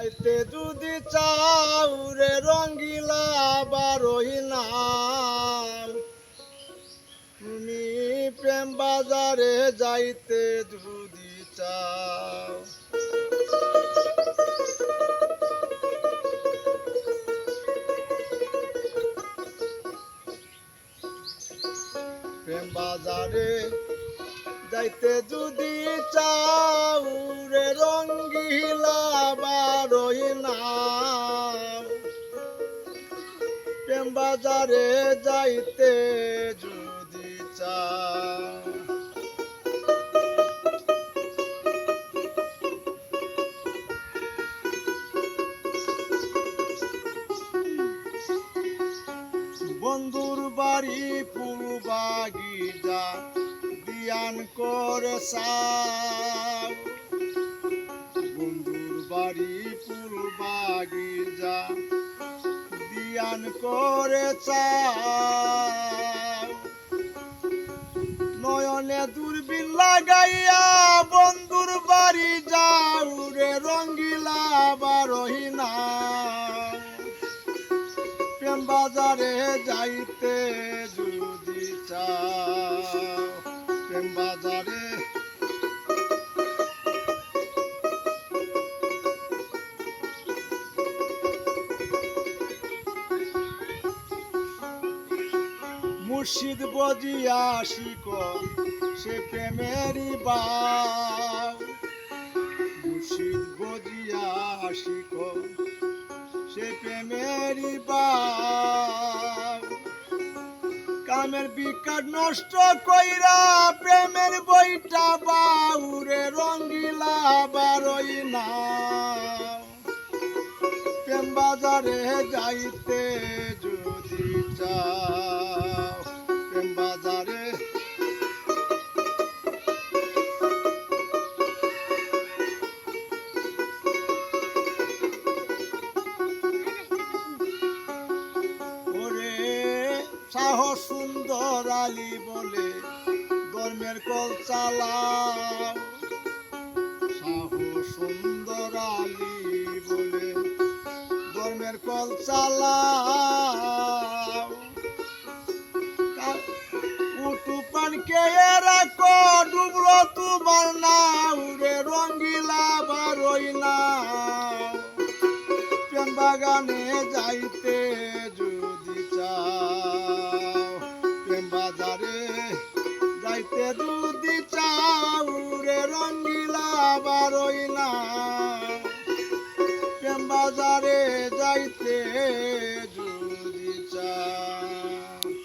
যাইতে যদি চাও রে রঙ্গিলা বারোই নাম, তুমি প্রেম বাজারে যাইতে যদি চাও। প্রেম বাজারে যাইতে যদি চাও রে রঙ্গিলা বারোই নাম, প্রেম বাজারে যাইতে যদি চাও। বন্ধুর বাড়ি পূর্বাগিজা দিয়ান করে চাও, বন্ধুর বাড়ি পূর্বাগিজা দিয়ান করে চাও। নয়নে দূরবীন লাগাইয়া বন্ধুর বাড়ি যাও রে রঙ্গিলা বারোই নাম, প্রেম বাজারে যাইতে যদি চাও। প্রেম বাজারে মুর্শিদ বজিয়া শিক সে প্রেমেরই বাউ, মুর্শিদ বজিয়া শিক সে প্রেমেরই বাউ। কামের বিকার নষ্ট কইরা প্রেমের বইটা বাউরে রঙ্গিলা বারোই নাম, প্রেম বাজারে যাইতে যদি চাও। প্রেম বাজারে শাহ সুন্দর আলী বলে ধর্মের কল চালাও, শাহ সুন্দর আলী বলে ধর্মের কল চালাও। উটু পানকে রাখো ডুবলো তোমার নাও রে রঙ্গিলা বারোই নাও, প্রেম বাগানে যাইতে যদি চাও। প্রেম বাজারে যাইতে যদি চাও রে রঙ্গিলা বারোই নাও, প্রেম বাজারে যাইতে